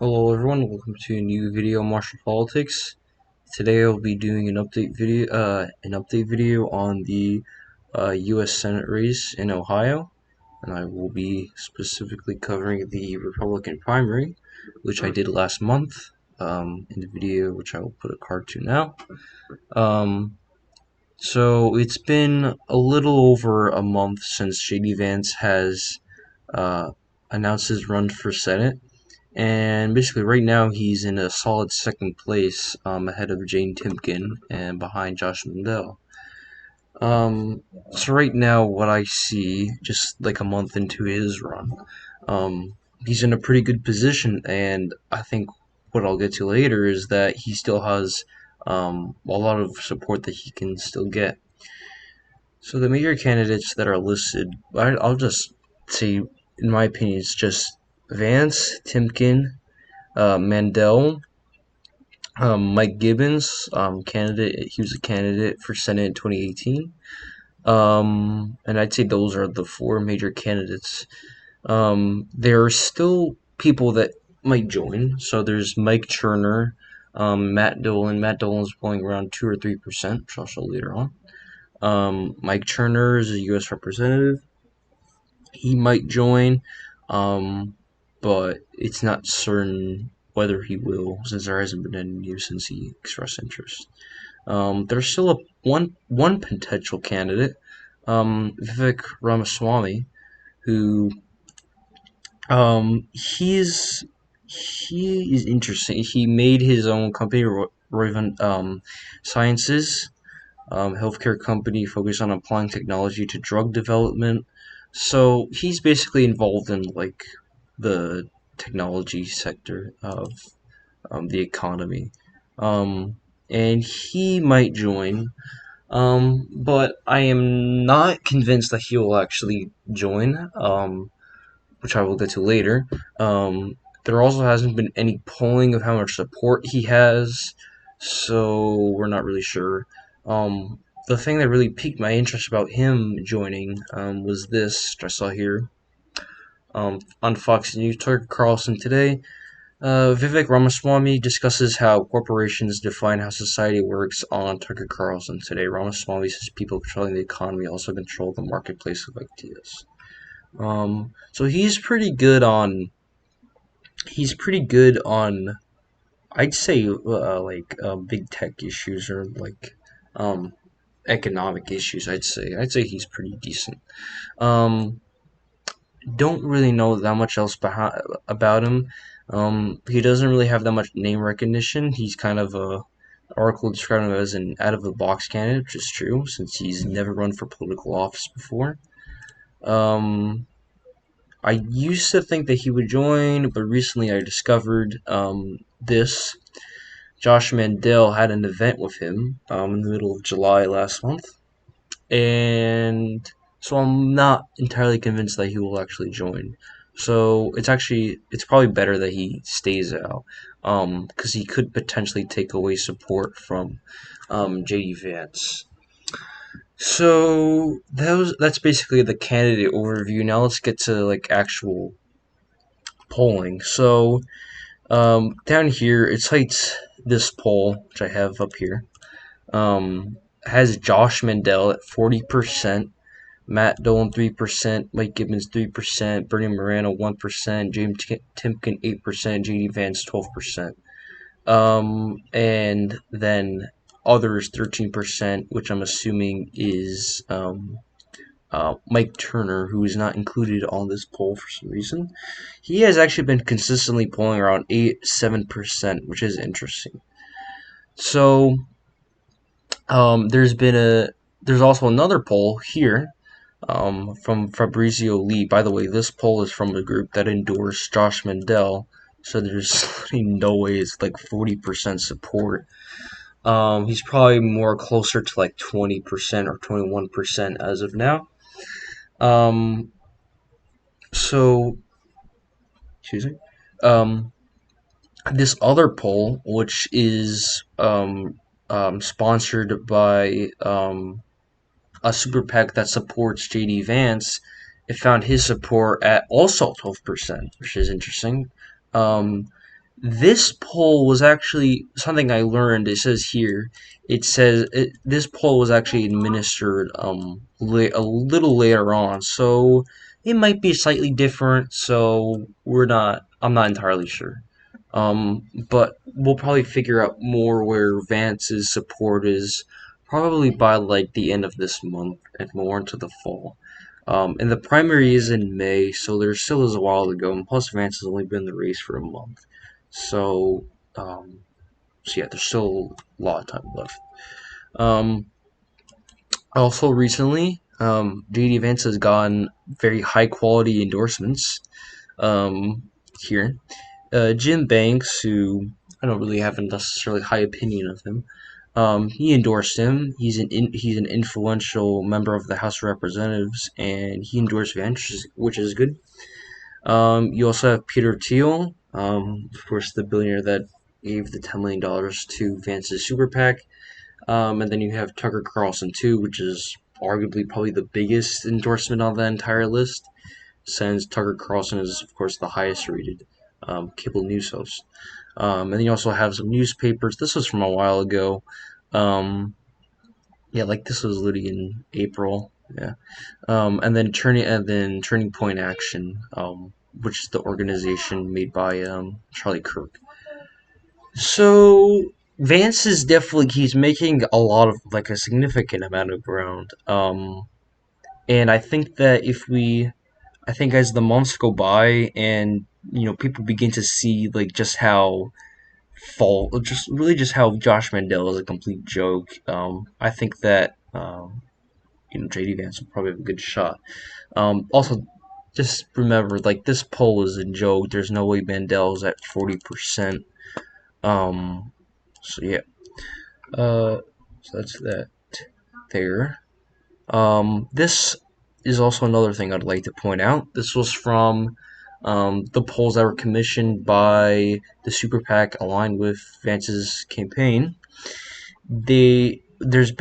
Hello everyone, welcome to a new video on martial politics. Today I'll be doing an update video on the U.S. Senate race in Ohio, and I will be specifically covering the Republican primary, which I did last month. In the video, which I will put a card to now. So it's been a little over a month since J.D. Vance has uh, announced his run for Senate. And basically, right now he's in a solid second place, ahead of Jane Timken and behind Josh Mandel. Um, so right now, what I see, just like a month into his run, he's in a pretty good position, and I think what I'll get to later is that he still has a lot of support that he can still get. So the major candidates that are listed, I'll just say, in my opinion, it's just Vance, Timken, Mandel, Mike Gibbons, candidate. He was a candidate for Senate in 2018. And I'd say those are the four major candidates. There are still people that might join. So there's Mike Cherner, Matt Dolan. Matt Dolan's polling around 2 or 3%, which I'll show later on. Mike Cherner is a U.S. representative. He might join, but it's not certain whether he will, since there hasn't been any news since he expressed interest. There's still one potential candidate, Vivek Ramaswamy, who he is interesting. He made his own company, Roivant Sciences, healthcare company focused on applying technology to drug development. So he's basically involved in like the technology sector of the economy, and he might join. But I am not convinced that he will actually join. Which I will get to later. There also hasn't been any polling of how much support he has, so we're not really sure. The thing that really piqued my interest about him joining was this, which I saw here on Fox News. Tucker Carlson today. Vivek Ramaswamy discusses how corporations define how society works on Tucker Carlson today. Ramaswamy says people controlling the economy also control the marketplace of ideas. So he's pretty good on I'd say big tech issues or like economic issues. I'd say he's pretty decent. Um, don't really know that much else about him. He doesn't really have that much name recognition. He's kind of a article described him as an out of the box candidate, which is true since he's never run for political office before. Um, I used to think that he would join, but recently I discovered this. Josh Mandel had an event with him in the middle of July last month, and so I'm not entirely convinced that he will actually join. So it's probably better that he stays out, because he could potentially take away support from JD Vance. So that's basically the candidate overview. Now let's get to like actual polling. So down here it cites this poll which I have up here. Has Josh Mandel at 40%, Matt Dolan 3%, Mike Gibbons 3%, Bernie Moreno 1%, James Timken 8%, JD Vance 12%. And then others 13%, which I'm assuming is Mike Turner, who is not included on this poll for some reason. He has actually been consistently polling around 7%, which is interesting. So there's also another poll here from Fabrizio Lee. By the way, this poll is from a group that endorsed Josh Mandel, so there's no way it's like 40% support. He's probably more closer to like 20% or 21% as of now. Um, so, excuse me. Um, this other poll, which is sponsored by a super PAC that supports JD Vance, it found his support at also 12%, which is interesting. Um, This poll was actually something I learned. It says here, this poll was actually administered a little later on, so it might be slightly different. So I'm not entirely sure. But we'll probably figure out more where Vance's support is probably by like the end of this month and more into the fall. And the primary is in May, so there still is a while to go. And plus, Vance has only been in the race for a month. So, um, so yeah, there's still a lot of time left. Um, Also, recently, JD Vance has gotten very high quality endorsements. Here, Jim Banks, who I don't really have a necessarily high opinion of him, he endorsed him. He's an influential member of the House of Representatives, and he endorsed Vance, which is good. You also have Peter Thiel, of course, the billionaire that gave the $10 million to Vance's super PAC. And then you have Tucker Carlson too, which is arguably probably the biggest endorsement on the entire list, since Tucker Carlson is, of course, the highest rated cable news host. And then you also have some newspapers. This was from a while ago. Um, yeah, like this was literally in April. Yeah. And then Turning Point Action, which is the organization made by Charlie Kirk. So Vance is definitely he's making a lot of like a significant amount of ground. And I think that I think as the months go by and people begin to see like just really just how Josh Mandel is a complete joke. I think that JD Vance will probably have a good shot. Also, just remember like this poll is a joke. There's no way Mandel's at 40%. Um, so yeah. So that's that there. This is also another thing I'd like to point out. This was from the polls that were commissioned by the super PAC aligned with Vance's campaign. There's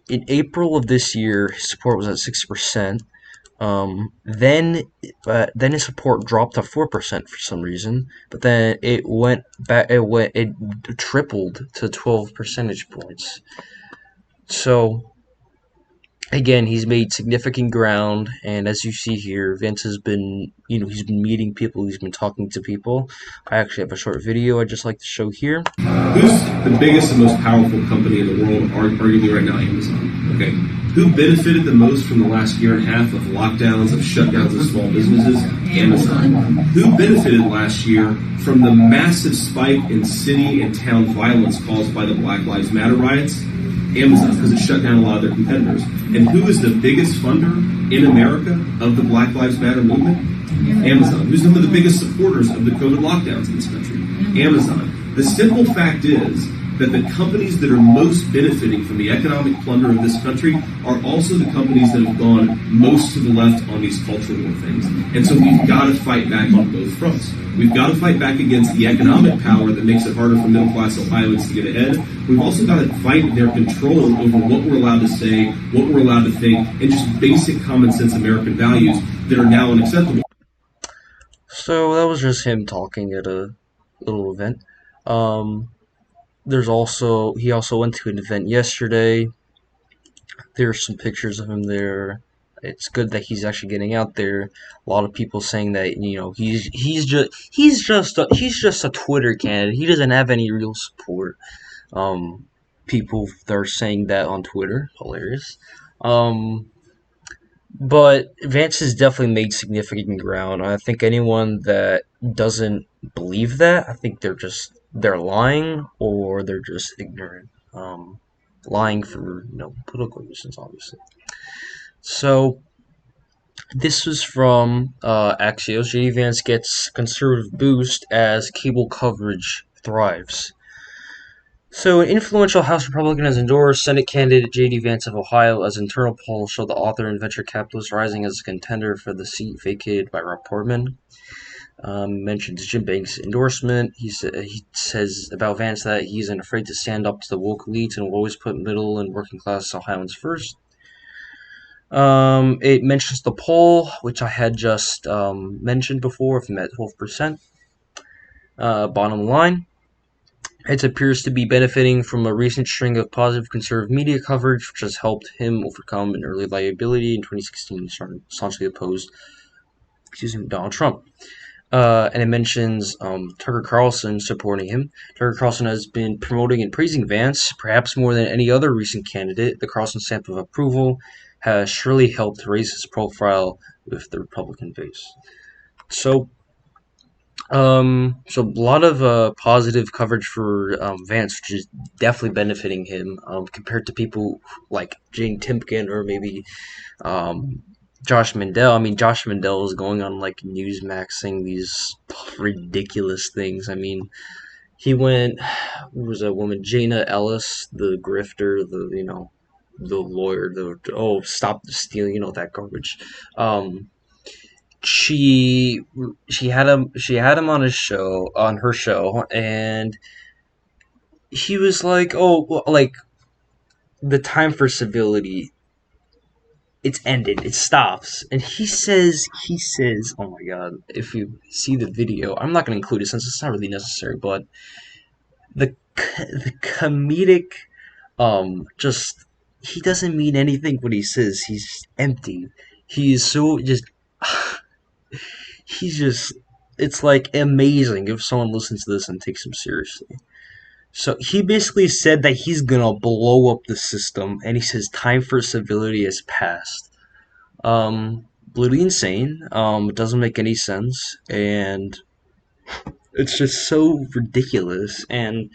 in April of this year, his support was at 6%. Then his support dropped to 4% for some reason, but then it tripled to 12 percentage points. So again, he's made significant ground, and as you see here, Vince has been, he's been meeting people, he's been talking to people. I actually have a short video I'd just like to show here. Who's the biggest and most powerful company in the world, arguably right now, Amazon? Okay. Who benefited the most from the last year and a half of lockdowns, of shutdowns of small businesses? Amazon. Who benefited last year from the massive spike in city and town violence caused by the Black Lives Matter riots? Amazon, because it shut down a lot of their competitors. And who is the biggest funder in America of the Black Lives Matter movement? Amazon. Who's some of the biggest supporters of the COVID lockdowns in this country? Amazon. The simple fact is that the companies that are most benefiting from the economic plunder of this country are also the companies that have gone most to the left on these cultural war things. And so we've got to fight back on both fronts. We've got to fight back against the economic power that makes it harder for middle-class Ohioans to get ahead. We've also got to fight their control over what we're allowed to say, what we're allowed to think, and just basic common sense American values that are now unacceptable. So that was just him talking at a little event. He also went to an event yesterday. There's some pictures of him there. It's good that he's actually getting out there. A lot of people saying that he's just a Twitter candidate. He doesn't have any real support. People that are saying that on Twitter, hilarious. But Vance has definitely made significant ground. I think anyone that doesn't believe that, I think they're lying or they're just ignorant. Lying for political reasons, obviously. So this was from Axios. J.D. Vance gets conservative boost as cable coverage thrives. So, an influential House Republican has endorsed Senate candidate J.D. Vance of Ohio as internal polls show the author and venture capitalist rising as a contender for the seat vacated by Rob Portman. Mentions Jim Banks' endorsement. He says about Vance that he isn't afraid to stand up to the woke elites and will always put middle and working class Ohioans first. It mentions the poll, which I had just mentioned before, of him at 12%. Bottom line, it appears to be benefiting from a recent string of positive conservative media coverage, which has helped him overcome an early liability in 2016 staunchly opposed, Donald Trump. And it mentions Tucker Carlson supporting him. Tucker Carlson has been promoting and praising Vance, perhaps more than any other recent candidate. The Carlson stamp of approval has surely helped raise his profile with the Republican base. So, so a lot of positive coverage for Vance, which is definitely benefiting him compared to people like Jane Timken or maybe um, Josh Mandel. I mean, Josh Mandel is going on like Newsmax saying these ridiculous things. I mean, he went. What was that woman, Jana Ellis, the grifter, the lawyer, the stop the stealing, that garbage. Um, she she had him on her show, and he was like, oh, well, like the time for civility, it's ended. It stops. And he says, oh my god, if you see the video, I'm not going to include it since it's not really necessary, but the comedic, just, he doesn't mean anything what he says. He's empty. He's so just, he's just, it's like amazing if someone listens to this and takes him seriously. So he basically said that he's gonna blow up the system, and he says time for civility has passed. Bloody insane. It doesn't make any sense, and it's just so ridiculous. And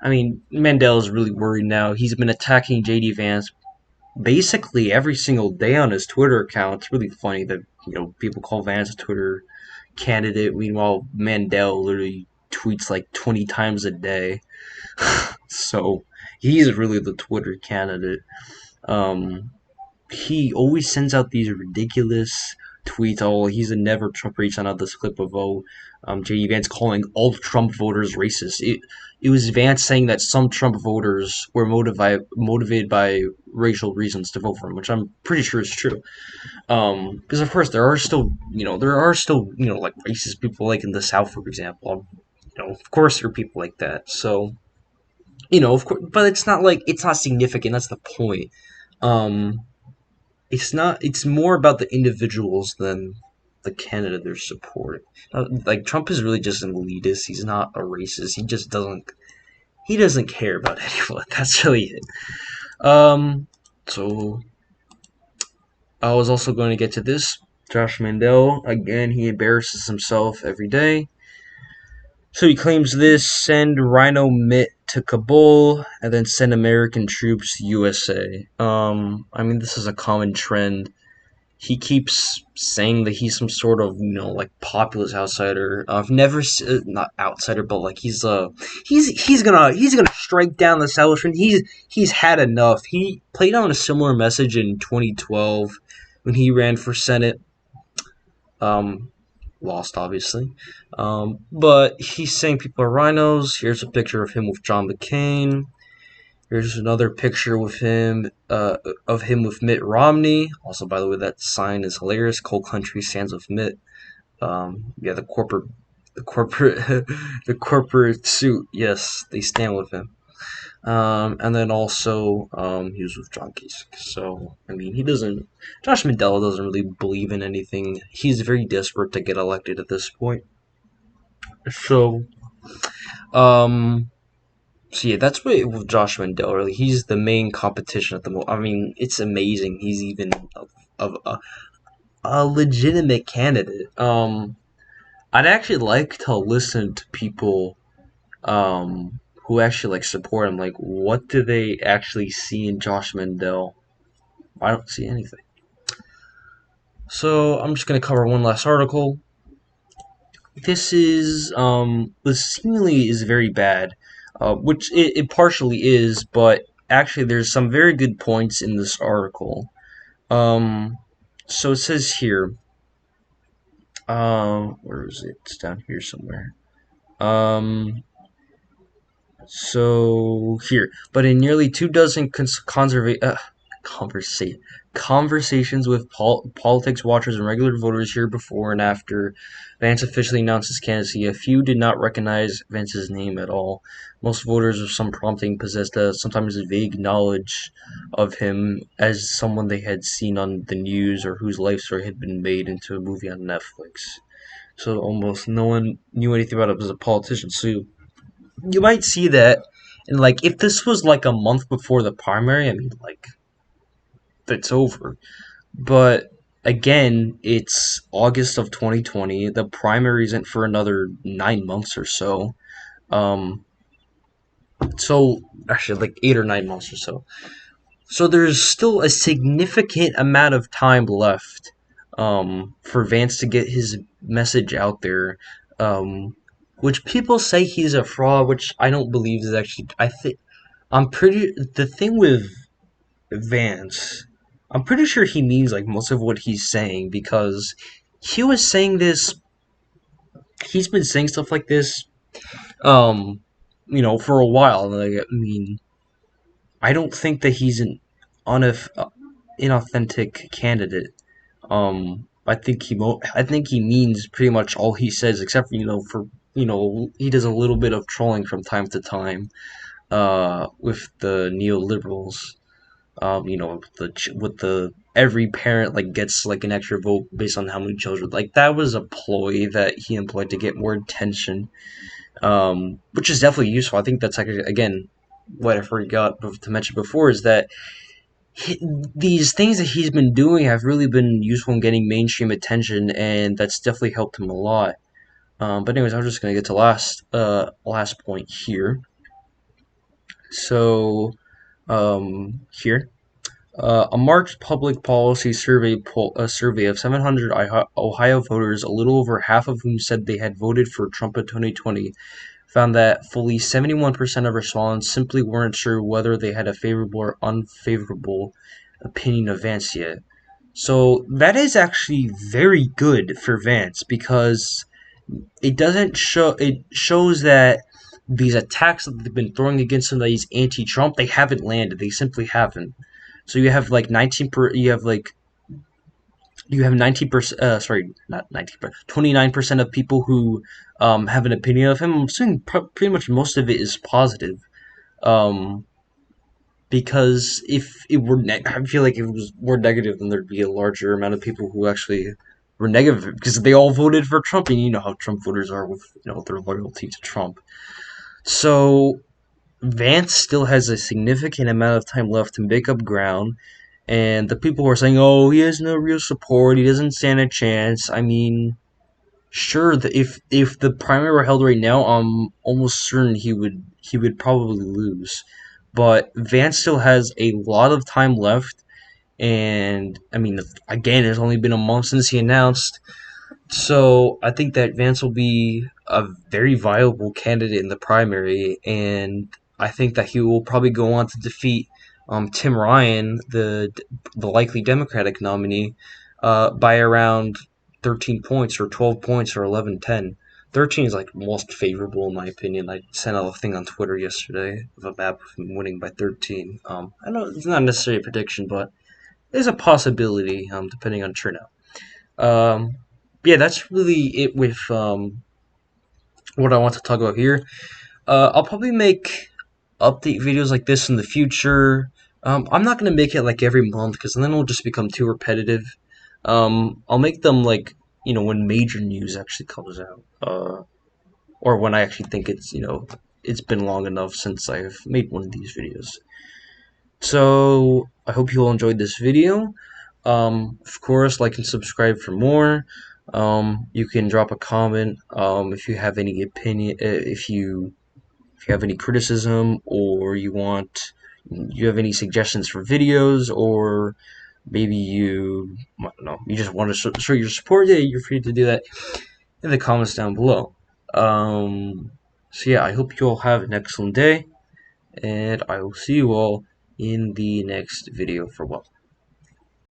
I mean, Mandel is really worried now. He's been attacking JD Vance basically every single day on his Twitter account. It's really funny that people call Vance a Twitter candidate. Meanwhile, Mandel literally tweets like 20 times a day. So he's really the Twitter candidate. Um, he always sends out these ridiculous tweets. Oh, he's a never Trumper. He sent out this clip of J.D. Vance calling all Trump voters racist. It was Vance saying that some Trump voters were motivated by racial reasons to vote for him, which I'm pretty sure is true. Because of course there are still like racist people, like in the South, for example. Of course there are people like that. So of course, but it's not significant. That's the point. Um, it's not. It's more about the individuals than the candidate they're supporting. Like Trump is really just an elitist. He's not a racist. He just doesn't. He doesn't care about anyone. That's really it. So I was also going to get to this. Josh Mandel again. He embarrasses himself every day. So he claims this: send Rhino Mitt to Kabul and then send American troops to USA. I mean, this is a common trend. He keeps saying that he's some sort of like populist outsider. I've never not outsider, but like he's gonna strike down the establishment. He's had enough. He played on a similar message in 2012 when he ran for Senate. Um, Lost obviously. But he's saying people are rhinos. Here's a picture of him with John McCain. Here's another picture of him with Mitt Romney. Also, by the way, that sign is hilarious. Coal Country stands with Mitt. Yeah, the corporate, the corporate suit. Yes, they stand with him. And then also, he was with John Kasich. So, I mean, Josh Mandela doesn't really believe in anything. He's very desperate to get elected at this point. So, um, so yeah, that's what with Josh Mandela. Really, he's the main competition at the moment. I mean, it's amazing. He's even a legitimate candidate. I'd actually like to listen to people who actually like support him. Like, what do they actually see in Josh Mandel? I don't see anything. So I'm just gonna cover one last article. This seemingly is very bad, which it partially is, but actually there's some very good points in this article. So it says here, where is it? It's down here somewhere. So here, but in nearly 2 dozen conservation conversa- conversations with politics watchers and regular voters here before and after Vance officially announced his candidacy. A few did not recognize Vance's name at all. Most voters, with some prompting, possessed a sometimes vague knowledge of him as someone they had seen on the news or whose life story had been made into a movie on Netflix. So almost no one knew anything about him as a politician. So you might see that, and like if this was like a month before the primary, I mean, like it's over. But again, it's August of 2020. The primary isn't for another 9 months or so. Um, so actually, like 8 or 9 months or so. So there's still a significant amount of time left for Vance to get his message out there. Which people say he's a fraud, which I don't believe is actually. I think I'm pretty. The thing with Vance, I'm pretty sure he means like most of what he's saying because he was saying this. He's been saying stuff like this, um, for a while. Like, I mean, I don't think that he's an inauthentic candidate. I think he means pretty much all he says, except for he does a little bit of trolling from time to time, with the neoliberals. With the every parent like gets like an extra vote based on how many children. Like that was a ploy that he employed to get more attention, which is definitely useful. I think that's actually again what I forgot to mention before is that these things that he's been doing have really been useful in getting mainstream attention, and that's definitely helped him a lot. But anyways, I'm just gonna get to last point here. So here. A March public policy a survey of 700 Ohio voters, a little over half of whom said they had voted for Trump in 2020, found that fully 71% of respondents simply weren't sure whether they had a favorable or unfavorable opinion of Vance yet. So that is actually very good for Vance because it shows that these attacks that they've been throwing against him that he's anti-Trump, they haven't landed. They simply haven't. So you have like 19%. Sorry, not 19%. 29% of people who have an opinion of him. I'm assuming pretty much most of it is positive. Um, because if it were, I feel like if it was more negative, then there'd be a larger amount of people who actually were negative because they all voted for Trump, and you know how Trump voters are with their loyalty to Trump. So Vance still has a significant amount of time left to make up ground. And the people who are saying, "Oh, he has no real support. He doesn't stand a chance." I mean, sure. If the primary were held right now, I'm almost certain he would probably lose. But Vance still has a lot of time left, and I mean, again, it's only been a month since he announced. So I think that Vance will be a very viable candidate in the primary, and I think that he will probably go on to defeat Tim Ryan, the likely Democratic nominee, by around 13 points or 12 points or 11-10. 13 is like most favorable in my opinion. I sent out a thing on Twitter yesterday of a map of him winning by 13. I know it's not necessarily a prediction, but there's a possibility depending on turnout. Um, yeah, that's really it with what I want to talk about here. I'll probably make update videos like this in the future. I'm not gonna make it like every month because then it'll just become too repetitive. I'll make them like when major news actually comes out, or when I actually think it's been long enough since I've made one of these videos. So I hope you all enjoyed this video. Of course, like and subscribe for more. You can drop a comment if you have any opinion, if you have any criticism, or you have any suggestions for videos, or maybe I don't know, you just want to show your support. Yeah, you're free to do that in the comments down below. So yeah, I hope you all have an excellent day, and I will see you all in the next video for